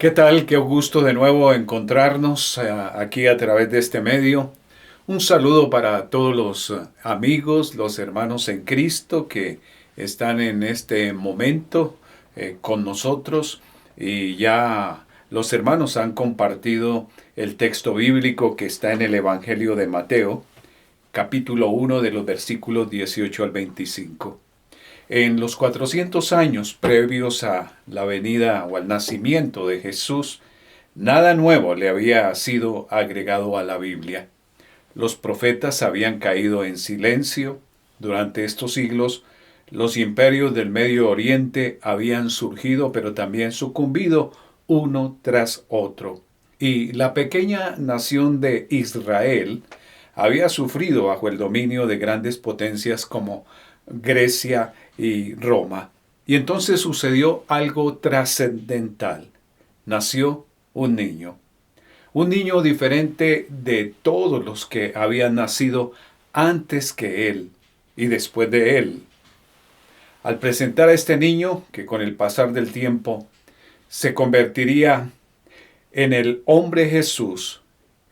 ¿Qué tal? Qué gusto de nuevo encontrarnos aquí a través de este medio. Un saludo para todos los amigos, los hermanos en Cristo que están en este momento con nosotros y ya los hermanos han compartido el texto bíblico que está en el Evangelio de Mateo, capítulo 1 de los versículos 18 al 25. En los 400 años previos a la venida o al nacimiento de Jesús, nada nuevo le había sido agregado a la Biblia. Los profetas habían caído en silencio durante estos siglos, los imperios del Medio Oriente habían surgido pero también sucumbido uno tras otro. Y la pequeña nación de Israel había sufrido bajo el dominio de grandes potencias como Grecia y Roma. Y entonces sucedió algo trascendental. Nació un niño diferente de todos los que habían nacido antes que él y después de él. Al presentar a este niño, que con el pasar del tiempo se convertiría en el hombre Jesús,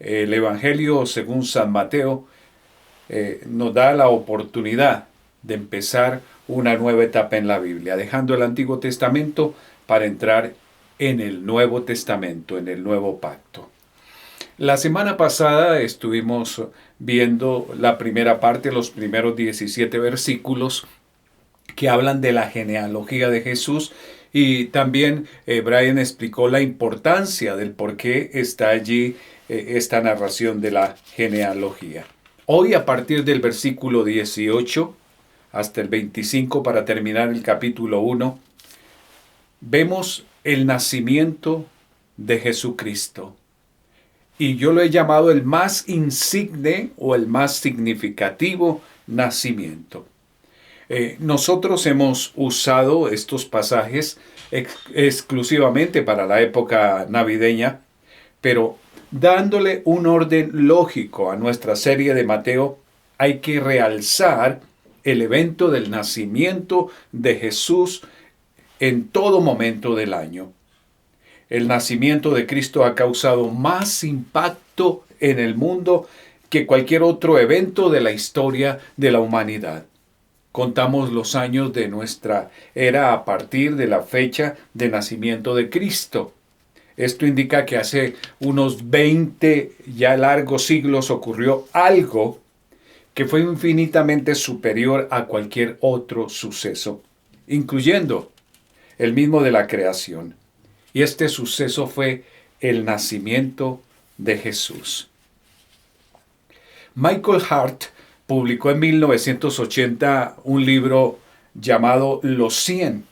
el Evangelio según San Mateo nos da la oportunidad de empezar una nueva etapa en la Biblia, dejando el Antiguo Testamento para entrar en el Nuevo Testamento, en el Nuevo Pacto. La semana pasada estuvimos viendo la primera parte, los primeros 17 versículos que hablan de la genealogía de Jesús y también Brian explicó la importancia del por qué está allí esta narración de la genealogía. Hoy, a partir del versículo 18 hasta el 25, para terminar el capítulo 1, vemos el nacimiento de Jesucristo. Y yo lo he llamado el más insigne o el más significativo nacimiento. Nosotros hemos usado estos pasajes exclusivamente para la época navideña, pero dándole un orden lógico a nuestra serie de Mateo, hay que realzar el evento del nacimiento de Jesús en todo momento del año. El nacimiento de Cristo ha causado más impacto en el mundo que cualquier otro evento de la historia de la humanidad. Contamos los años de nuestra era a partir de la fecha de nacimiento de Cristo. Esto indica que hace unos 20 ya largos siglos ocurrió algo que fue infinitamente superior a cualquier otro suceso, incluyendo el mismo de la creación. Y este suceso fue el nacimiento de Jesús. Michael Hart publicó en 1980 un libro llamado Los 100,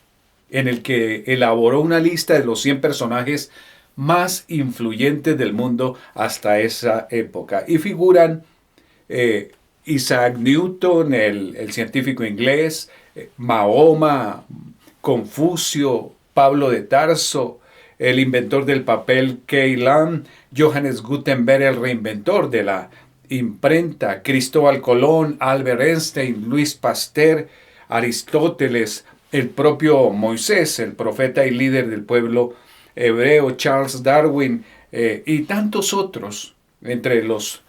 en el que elaboró una lista de los 100 personajes más influyentes del mundo hasta esa época. Y figuran Isaac Newton, el científico inglés, Mahoma, Confucio, Pablo de Tarso, el inventor del papel Kay Lamb, Johannes Gutenberg, el reinventor de la imprenta, Cristóbal Colón, Albert Einstein, Luis Pasteur, Aristóteles, el propio Moisés, el profeta y líder del pueblo hebreo, Charles Darwin y tantos otros entre los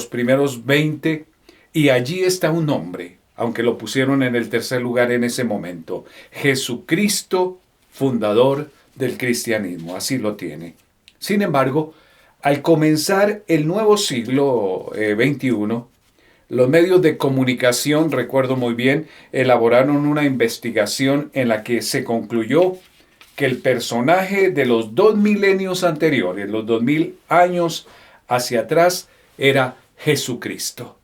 primeros 20. Y allí está un nombre, aunque lo pusieron en el tercer lugar en ese momento: Jesucristo, fundador del cristianismo. Así lo tiene. Sin embargo, al comenzar el nuevo siglo XXI, los medios de comunicación, recuerdo muy bien, elaboraron una investigación en la que se concluyó que el personaje de los 2000 anteriores, los 2000 años hacia atrás, era Jesucristo.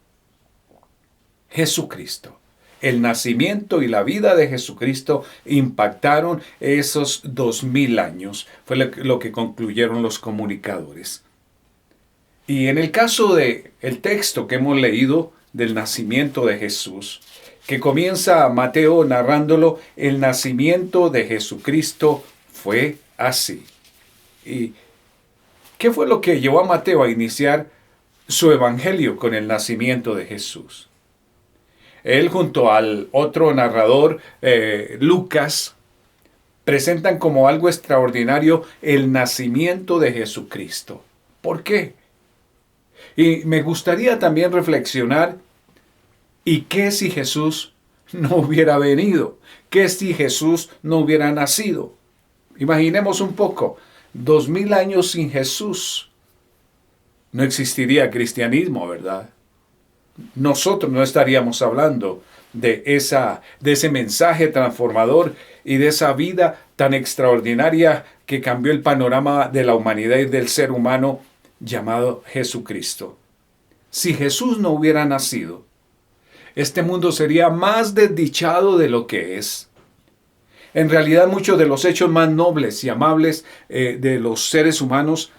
Jesucristo. El nacimiento y la vida de Jesucristo impactaron esos 2000 años. Fue lo que concluyeron los comunicadores. Y en el caso del texto que hemos leído del nacimiento de Jesús, que comienza Mateo narrándolo, el nacimiento de Jesucristo fue así. ¿Y qué fue lo que llevó a Mateo a iniciar su evangelio con el nacimiento de Jesús? Él, junto al otro narrador, Lucas, presentan como algo extraordinario el nacimiento de Jesucristo. ¿Por qué? Y me gustaría también reflexionar, ¿y qué si Jesús no hubiera venido? ¿Qué si Jesús no hubiera nacido? Imaginemos un poco, 2000 años sin Jesús. No existiría cristianismo, ¿verdad? Nosotros no estaríamos hablando de ese mensaje transformador y de esa vida tan extraordinaria que cambió el panorama de la humanidad y del ser humano llamado Jesucristo. Si Jesús no hubiera nacido, este mundo sería más desdichado de lo que es. En realidad, muchos de los hechos más nobles y amables de los seres humanos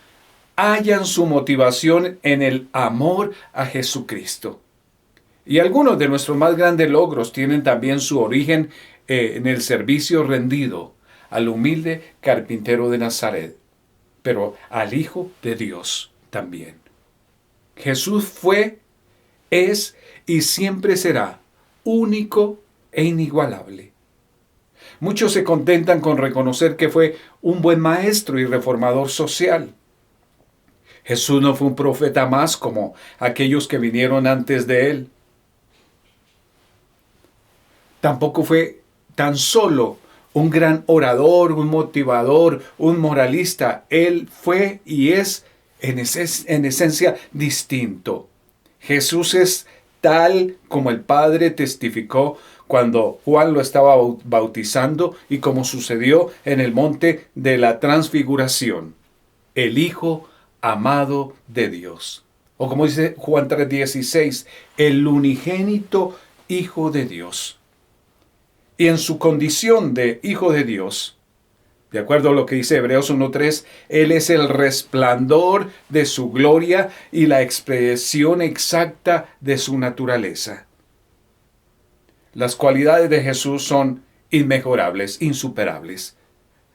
hallan su motivación en el amor a Jesucristo. Y algunos de nuestros más grandes logros tienen también su origen en el servicio rendido al humilde carpintero de Nazaret, pero al Hijo de Dios también. Jesús fue, es y siempre será único e inigualable. Muchos se contentan con reconocer que fue un buen maestro y reformador social. Jesús no fue un profeta más como aquellos que vinieron antes de él. Tampoco fue tan solo un gran orador, un motivador, un moralista. Él fue y es en esencia distinto. Jesús es tal como el Padre testificó cuando Juan lo estaba bautizando y como sucedió en el monte de la transfiguración. El Hijo amado de Dios. O como dice Juan 3:16, el unigénito Hijo de Dios. Y en su condición de Hijo de Dios, de acuerdo a lo que dice Hebreos 1:3, Él es el resplandor de su gloria y la expresión exacta de su naturaleza. Las cualidades de Jesús son inmejorables, insuperables.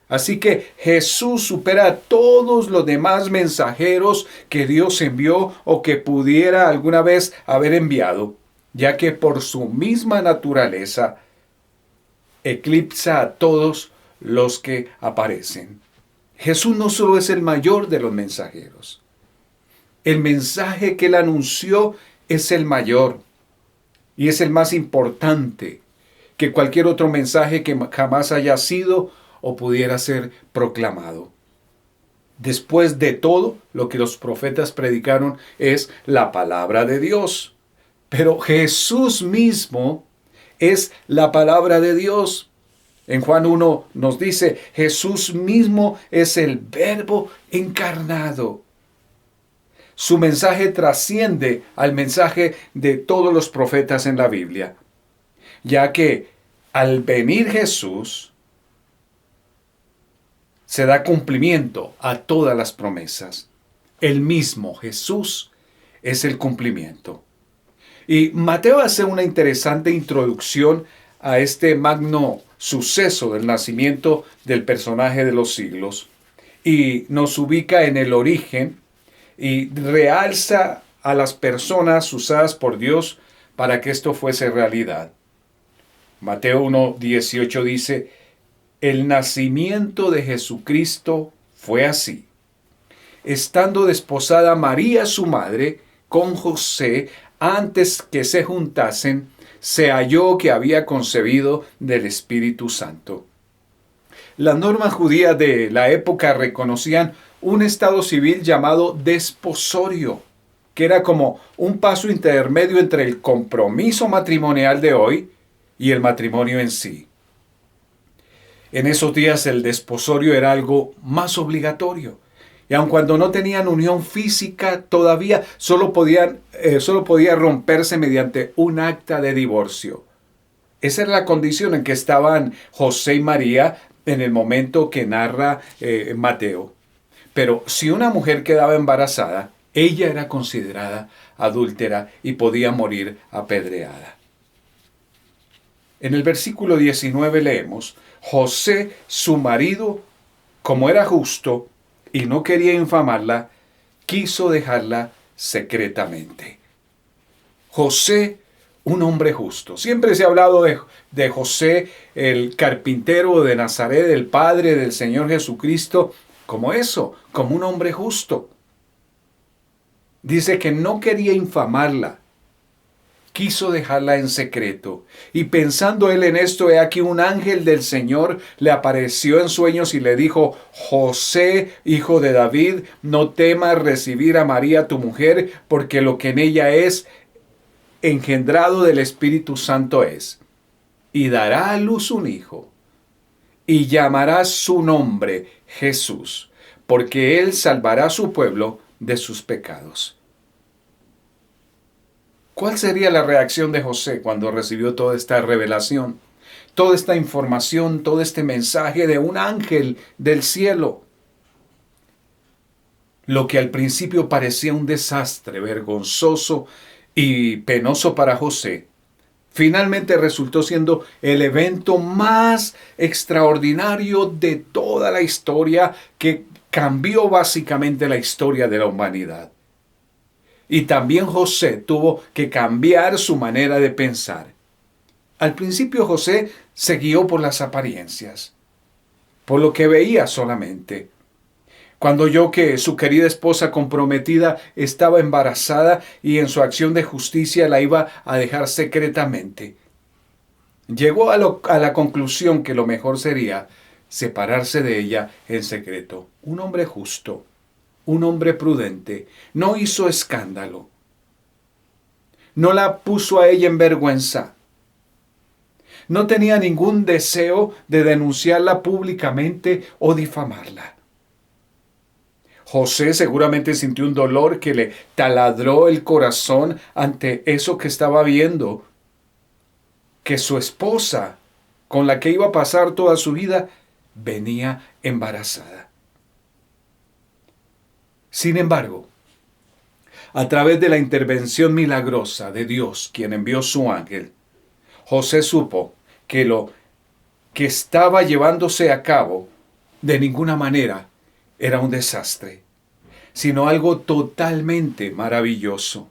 Así que Jesús supera a todos los demás mensajeros que Dios envió o que pudiera alguna vez haber enviado, ya que por su misma naturaleza eclipsa a todos los que aparecen. Jesús no solo es el mayor de los mensajeros. El mensaje que él anunció es el mayor y es el más importante que cualquier otro mensaje que jamás haya sido o pudiera ser proclamado. Después de todo, lo que los profetas predicaron es la palabra de Dios. Pero Jesús mismo es la palabra de Dios. En Juan 1 nos dice, Jesús mismo es el Verbo encarnado. Su mensaje trasciende al mensaje de todos los profetas en la Biblia, ya que al venir Jesús, se da cumplimiento a todas las promesas. El mismo Jesús es el cumplimiento. Y Mateo hace una interesante introducción a este magno suceso del nacimiento del personaje de los siglos y nos ubica en el origen y realza a las personas usadas por Dios para que esto fuese realidad. Mateo 1:18 dice, el nacimiento de Jesucristo fue así. Estando desposada María su madre con José, antes que se juntasen, se halló que había concebido del Espíritu Santo. Las normas judías de la época reconocían un estado civil llamado desposorio, que era como un paso intermedio entre el compromiso matrimonial de hoy y el matrimonio en sí. En esos días el desposorio era algo más obligatorio. Y aun cuando no tenían unión física, todavía solo podía romperse mediante un acta de divorcio. Esa era la condición en que estaban José y María en el momento que narra Mateo. Pero si una mujer quedaba embarazada, ella era considerada adúltera y podía morir apedreada. En el versículo 19 leemos, José, su marido, como era justo y no quería infamarla, quiso dejarla secretamente. José, un hombre justo. Siempre se ha hablado de José, el carpintero de Nazaret, el padre del Señor Jesucristo, como eso, como un hombre justo. Dice que no quería infamarla, quiso dejarla en secreto. Y pensando él en esto, he aquí un ángel del Señor le apareció en sueños y le dijo: José, hijo de David, no temas recibir a María tu mujer, porque lo que en ella es engendrado del Espíritu Santo es. Y dará a luz un hijo, y llamarás su nombre Jesús, porque él salvará a su pueblo de sus pecados. ¿Cuál sería la reacción de José cuando recibió toda esta revelación? Toda esta información, todo este mensaje de un ángel del cielo. Lo que al principio parecía un desastre vergonzoso y penoso para José, finalmente resultó siendo el evento más extraordinario de toda la historia, que cambió básicamente la historia de la humanidad. Y también José tuvo que cambiar su manera de pensar. Al principio José se guió por las apariencias, por lo que veía solamente. Cuando oyó que su querida esposa comprometida estaba embarazada y en su acción de justicia la iba a dejar secretamente, llegó a la conclusión que lo mejor sería separarse de ella en secreto. Un hombre justo, un hombre prudente, no hizo escándalo, no la puso a ella en vergüenza, no tenía ningún deseo de denunciarla públicamente o difamarla. José seguramente sintió un dolor que le taladró el corazón ante eso que estaba viendo, que su esposa, con la que iba a pasar toda su vida, venía embarazada. Sin embargo, a través de la intervención milagrosa de Dios, quien envió su ángel, José supo que lo que estaba llevándose a cabo de ninguna manera era un desastre, sino algo totalmente maravilloso.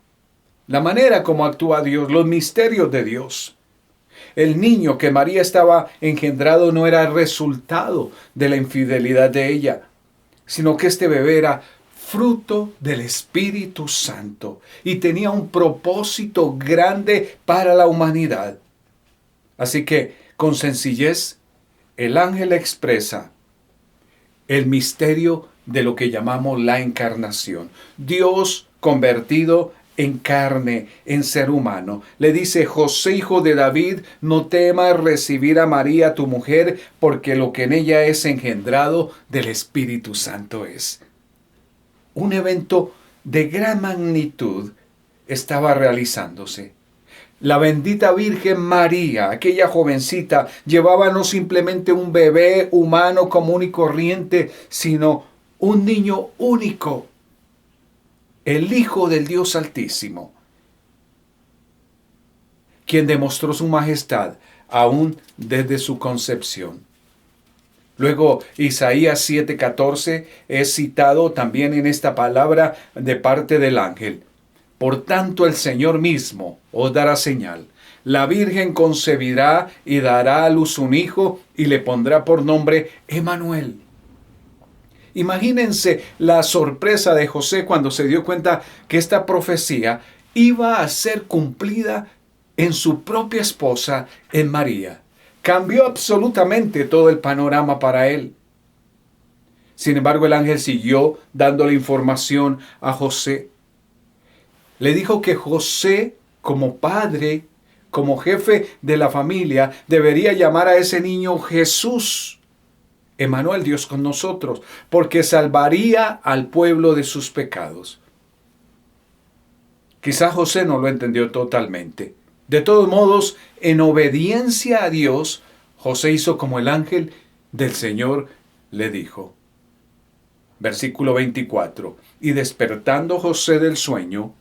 La manera como actúa Dios, los misterios de Dios. El niño que María estaba engendrado no era el resultado de la infidelidad de ella, sino que este bebé era fruto del Espíritu Santo y tenía un propósito grande para la humanidad. Así que, con sencillez, el ángel expresa el misterio de lo que llamamos la encarnación. Dios convertido en carne, en ser humano. Le dice: José, hijo de David, no temas recibir a María tu mujer, porque lo que en ella es engendrado del Espíritu Santo es. Un evento de gran magnitud estaba realizándose. La bendita Virgen María, aquella jovencita, llevaba no simplemente un bebé humano común y corriente, sino un niño único, el Hijo del Dios Altísimo, quien demostró su majestad aún desde su concepción. Luego, Isaías 7:14 es citado también en esta palabra de parte del ángel. Por tanto, el Señor mismo os dará señal. La Virgen concebirá y dará a luz un hijo y le pondrá por nombre Emmanuel. Imagínense la sorpresa de José cuando se dio cuenta que esta profecía iba a ser cumplida en su propia esposa, en María. Cambió absolutamente todo el panorama para él. Sin embargo, el ángel siguió dándole información a José. Le dijo que José, como padre, como jefe de la familia, debería llamar a ese niño Jesús, Emmanuel, Dios con nosotros, porque salvaría al pueblo de sus pecados. Quizá José no lo entendió totalmente. De todos modos, en obediencia a Dios, José hizo como el ángel del Señor le dijo. Versículo 24. Y despertando José del sueño,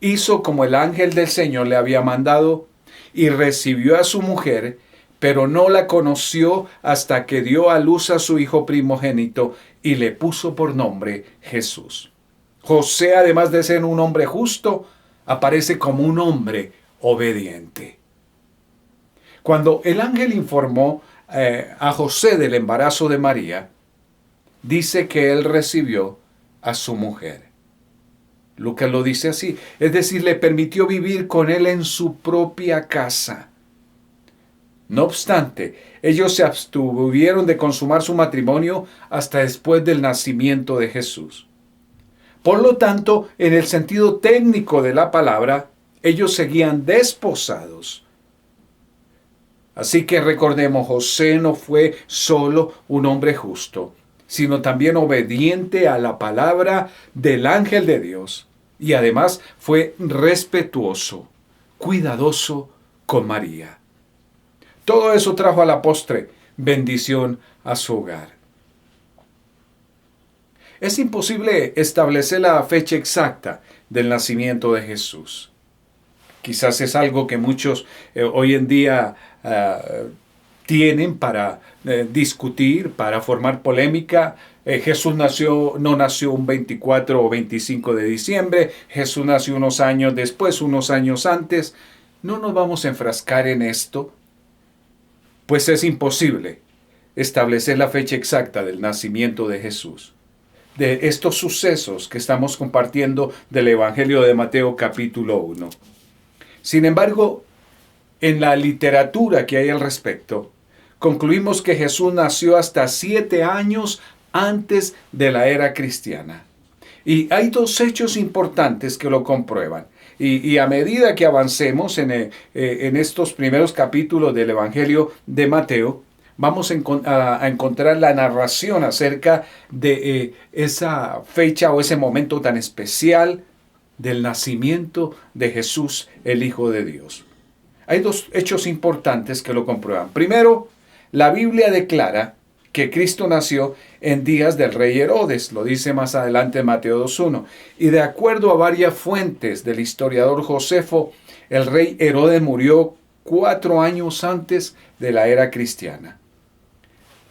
hizo como el ángel del Señor le había mandado y recibió a su mujer, pero no la conoció hasta que dio a luz a su hijo primogénito y le puso por nombre Jesús. José, además de ser un hombre justo, aparece como un hombre obediente. Cuando el ángel informó a José del embarazo de María, dice que él recibió a su mujer. Lucas lo dice así, es decir, le permitió vivir con él en su propia casa. No obstante, ellos se abstuvieron de consumar su matrimonio hasta después del nacimiento de Jesús. Por lo tanto, en el sentido técnico de la palabra, ellos seguían desposados. Así que recordemos, José no fue solo un hombre justo, sino también obediente a la palabra del ángel de Dios. Y además fue respetuoso, cuidadoso con María. Todo eso trajo a la postre bendición a su hogar. Es imposible establecer la fecha exacta del nacimiento de Jesús. Quizás es algo que muchos hoy en día tienen para discutir, para formar polémica. Jesús no nació un 24 o 25 de diciembre. Jesús nació unos años después, unos años antes. No nos vamos a enfrascar en esto, pues es imposible establecer la fecha exacta del nacimiento de Jesús. De estos sucesos que estamos compartiendo del Evangelio de Mateo capítulo 1. Sin embargo, en la literatura que hay al respecto, concluimos que Jesús nació hasta 7 años antes de la era cristiana. Y hay dos hechos importantes que lo comprueban. Y a medida que avancemos en estos primeros capítulos del Evangelio de Mateo, vamos a encontrar la narración acerca de esa fecha o ese momento tan especial del nacimiento de Jesús, el Hijo de Dios. Hay dos hechos importantes que lo comprueban. Primero, la Biblia declara que Cristo nació en días del rey Herodes, lo dice más adelante en Mateo 2.1. Y de acuerdo a varias fuentes del historiador Josefo, el rey Herodes murió 4 años antes de la era cristiana.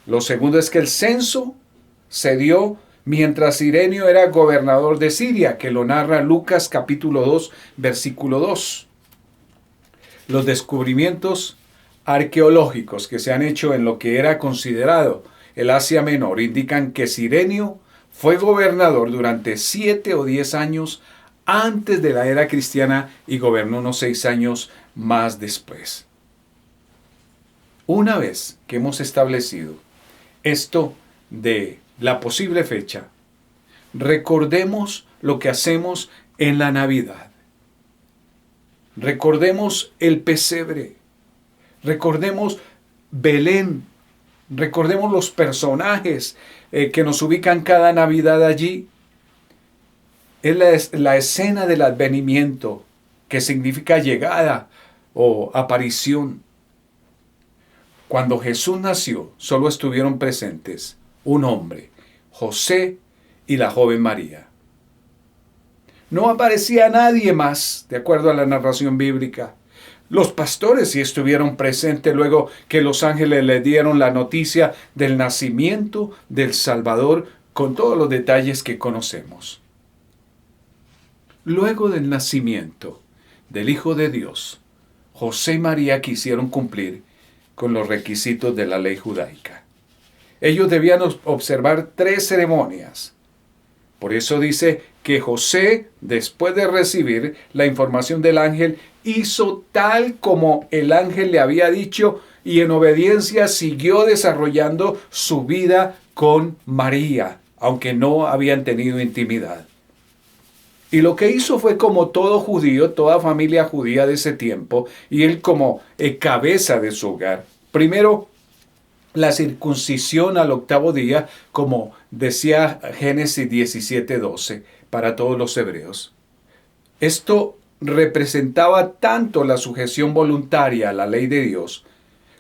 Lo segundo es que el censo se dio mientras Ireneo era gobernador de Siria, que lo narra Lucas capítulo 2, versículo 2. Los descubrimientos arqueológicos que se han hecho en lo que era considerado el Asia Menor indican que Cirenio fue gobernador durante 7 o 10 años antes de la era cristiana y gobernó unos 6 años más después. Una vez que hemos establecido esto de la posible fecha, recordemos lo que hacemos en la Navidad. Recordemos el pesebre. Recordemos Belén. Recordemos los personajes que nos ubican cada Navidad allí. Es la escena del advenimiento, que significa llegada o aparición. Cuando Jesús nació, solo estuvieron presentes un hombre, José, y la joven María. No aparecía nadie más, de acuerdo a la narración bíblica. Los pastores sí estuvieron presentes luego que los ángeles le dieron la noticia del nacimiento del Salvador con todos los detalles que conocemos. Luego del nacimiento del Hijo de Dios, José y María quisieron cumplir con los requisitos de la ley judaica. Ellos debían observar 3 ceremonias. Por eso dice que José, después de recibir la información del ángel, hizo tal como el ángel le había dicho y en obediencia siguió desarrollando su vida con María, aunque no habían tenido intimidad. Y lo que hizo fue como todo judío, toda familia judía de ese tiempo, y él como cabeza de su hogar. Primero, la circuncisión al 8º día, como decía Génesis 17:12, para todos los hebreos. Esto representaba tanto la sujeción voluntaria a la ley de Dios,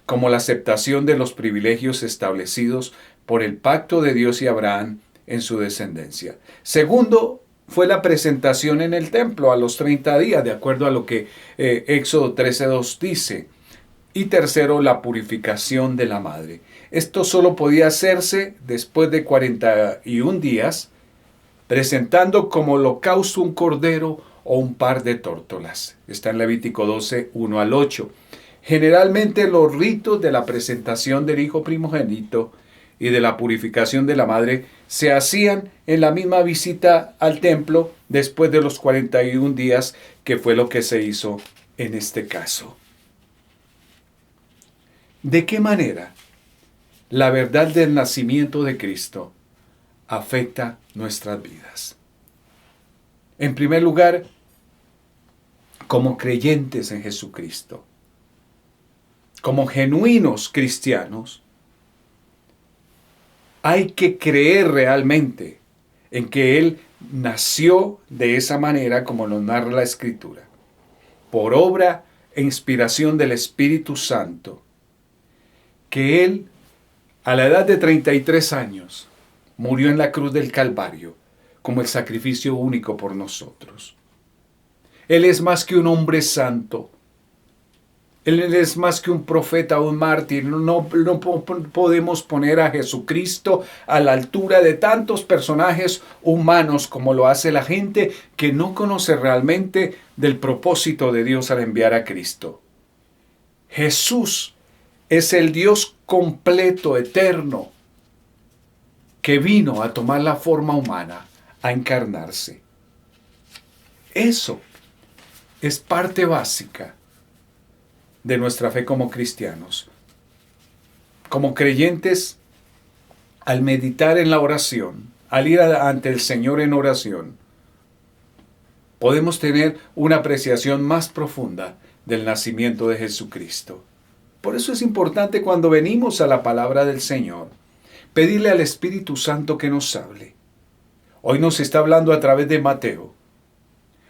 como la aceptación de los privilegios establecidos por el pacto de Dios y Abraham en su descendencia. Segundo, fue la presentación en el templo a los 30 días, de acuerdo a lo que Éxodo 13:2 dice. Y tercero, la purificación de la madre. Esto solo podía hacerse después de 41 días, presentando como holocausto un cordero o un par de tórtolas. Está en Levítico 12, 1 al 8. Generalmente los ritos de la presentación del hijo primogénito y de la purificación de la madre se hacían en la misma visita al templo después de los 41 días, que fue lo que se hizo en este caso. ¿De qué manera la verdad del nacimiento de Cristo afecta nuestras vidas? En primer lugar, como creyentes en Jesucristo, como genuinos cristianos, hay que creer realmente en que Él nació de esa manera como nos narra la Escritura, por obra e inspiración del Espíritu Santo, que Él, a la edad de 33 años, murió en la cruz del Calvario como el sacrificio único por nosotros. Él es más que un hombre santo. Él es más que un profeta o un mártir. No podemos poner a Jesucristo a la altura de tantos personajes humanos como lo hace la gente que no conoce realmente del propósito de Dios al enviar a Cristo. Jesús es el Dios completo, eterno, que vino a tomar la forma humana, a encarnarse. Eso es parte básica de nuestra fe como cristianos. Como creyentes, al meditar en la oración, al ir ante el Señor en oración, podemos tener una apreciación más profunda del nacimiento de Jesucristo. Por eso es importante cuando venimos a la palabra del Señor, pedirle al Espíritu Santo que nos hable. Hoy nos está hablando a través de Mateo.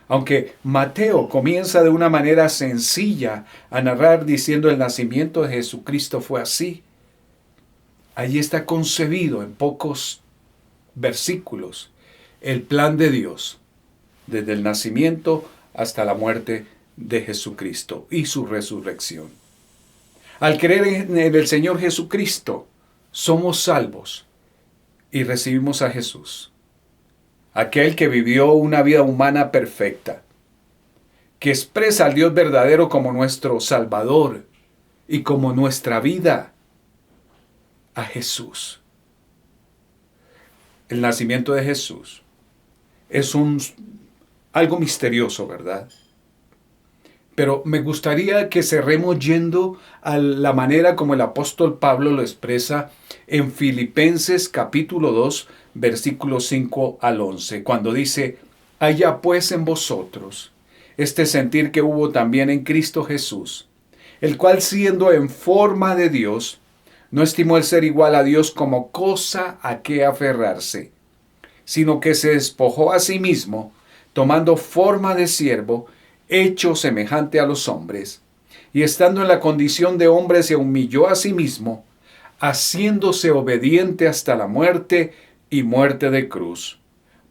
Aunque Mateo comienza de una manera sencilla a narrar diciendo el nacimiento de Jesucristo fue así, allí está concebido en pocos versículos el plan de Dios, desde el nacimiento hasta la muerte de Jesucristo y su resurrección. Al creer en el Señor Jesucristo, somos salvos y recibimos a Jesús, aquel que vivió una vida humana perfecta, que expresa al Dios verdadero como nuestro Salvador y como nuestra vida, a Jesús. El nacimiento de Jesús es algo misterioso, ¿verdad? Pero me gustaría que cerremos yendo a la manera como el apóstol Pablo lo expresa en Filipenses capítulo 2, versículos 5 al 11, cuando dice: haya pues en vosotros este sentir que hubo también en Cristo Jesús, el cual siendo en forma de Dios, no estimó el ser igual a Dios como cosa a que aferrarse, sino que se despojó a sí mismo, tomando forma de siervo, hecho semejante a los hombres, y estando en la condición de hombre se humilló a sí mismo, haciéndose obediente hasta la muerte y muerte de cruz.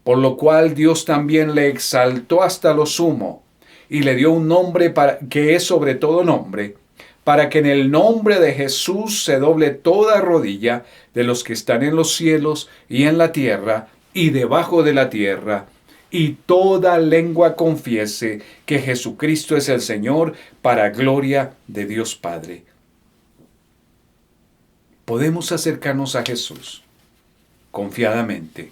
Por lo cual Dios también le exaltó hasta lo sumo, y le dio un nombre que es sobre todo nombre, para que en el nombre de Jesús se doble toda rodilla de los que están en los cielos y en la tierra y debajo de la tierra, y toda lengua confiese que Jesucristo es el Señor, para gloria de Dios Padre. Podemos acercarnos a Jesús confiadamente.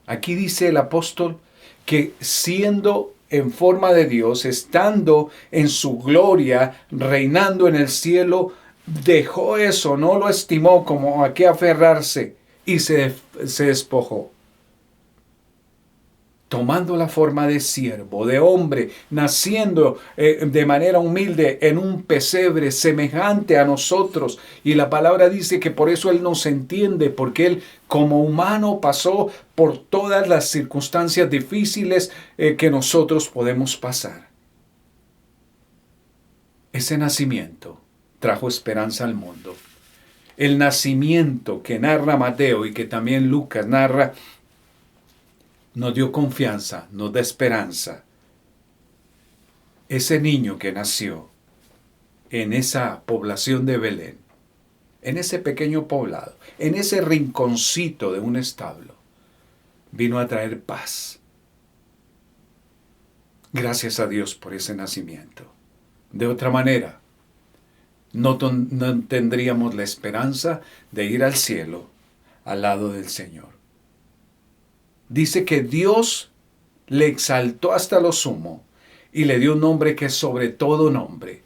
Aquí dice el apóstol que siendo en forma de Dios, estando en su gloria, reinando en el cielo, dejó eso, no lo estimó como a qué aferrarse y se despojó, tomando la forma de siervo, de hombre, naciendo de manera humilde en un pesebre semejante a nosotros. Y la palabra dice que por eso Él nos entiende, porque Él como humano pasó por todas las circunstancias difíciles que nosotros podemos pasar. Ese nacimiento trajo esperanza al mundo. El nacimiento que narra Mateo y que también Lucas narra nos dio confianza, nos da esperanza. Ese niño que nació en esa población de Belén, en ese pequeño poblado, en ese rinconcito de un establo, vino a traer paz. Gracias a Dios por ese nacimiento. De otra manera, no tendríamos la esperanza de ir al cielo al lado del Señor. Dice que Dios le exaltó hasta lo sumo y le dio un nombre que es sobre todo nombre.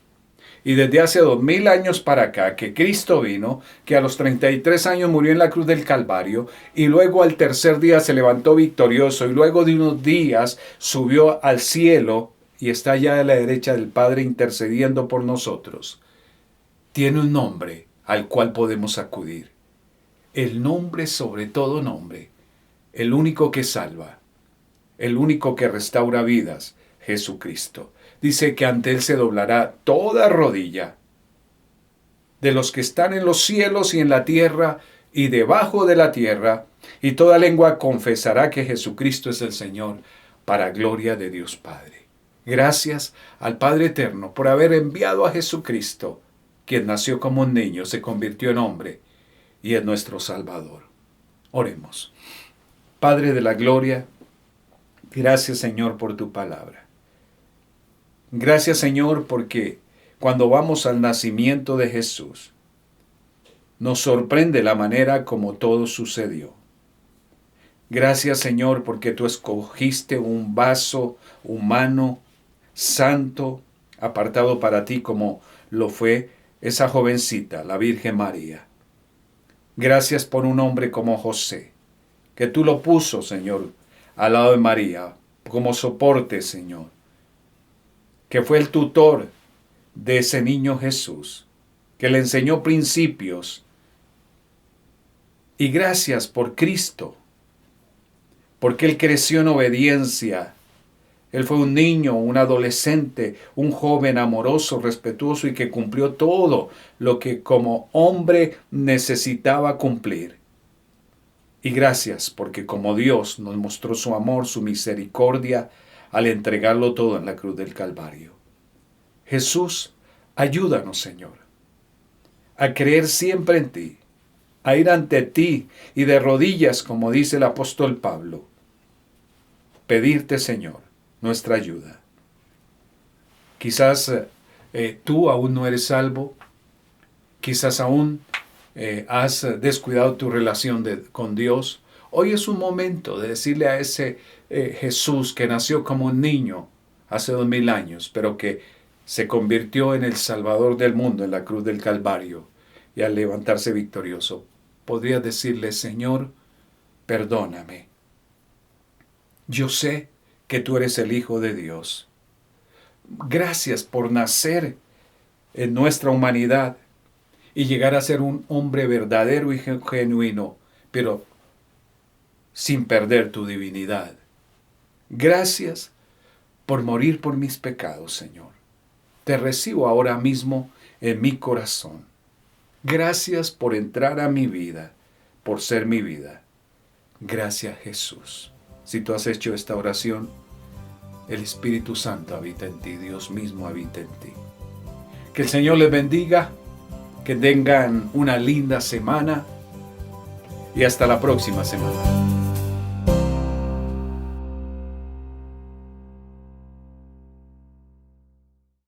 Y desde hace 2000 años para acá que Cristo vino, que a los 33 años murió en la cruz del Calvario y luego al tercer día se levantó victorioso y luego de unos días subió al cielo y está allá a la derecha del Padre intercediendo por nosotros. Tiene un nombre al cual podemos acudir. El nombre sobre todo nombre. El único que salva. El único que restaura vidas. Jesucristo. Dice que ante Él se doblará toda rodilla. De los que están en los cielos y en la tierra y debajo de la tierra. Y toda lengua confesará que Jesucristo es el Señor. Para gloria de Dios Padre. Gracias al Padre Eterno por haber enviado a Jesucristo, quien nació como un niño, se convirtió en hombre y es nuestro Salvador. Oremos. Padre de la gloria, gracias Señor por tu palabra. Gracias Señor porque cuando vamos al nacimiento de Jesús, nos sorprende la manera como todo sucedió. Gracias Señor porque tú escogiste un vaso humano, santo, apartado para ti como lo fue esa jovencita, la Virgen María. Gracias por un hombre como José, que tú lo puso, Señor, al lado de María, como soporte, Señor, que fue el tutor de ese niño Jesús, que le enseñó principios. Y gracias por Cristo, porque Él creció en obediencia. Él fue un niño, un adolescente, un joven amoroso, respetuoso y que cumplió todo lo que como hombre necesitaba cumplir. Y gracias porque como Dios nos mostró su amor, su misericordia, al entregarlo todo en la cruz del Calvario. Jesús, ayúdanos, Señor, a creer siempre en ti, a ir ante ti y de rodillas, como dice el apóstol Pablo, pedirte, Señor, nuestra ayuda. Quizás tú aún no eres salvo, quizás aún has descuidado tu relación con Dios. Hoy es un momento de decirle a ese Jesús que nació como un niño hace 2000 años, pero que se convirtió en el Salvador del mundo en la cruz del Calvario y al levantarse victorioso, podrías decirle, Señor, perdóname. Yo sé que tú eres el Hijo de Dios. Gracias por nacer en nuestra humanidad y llegar a ser un hombre verdadero y genuino, pero sin perder tu divinidad. Gracias por morir por mis pecados, Señor. Te recibo ahora mismo en mi corazón. Gracias por entrar a mi vida, por ser mi vida. Gracias, Jesús. Si tú has hecho esta oración, el Espíritu Santo habita en ti, Dios mismo habita en ti. Que el Señor les bendiga, que tengan una linda semana y hasta la próxima semana.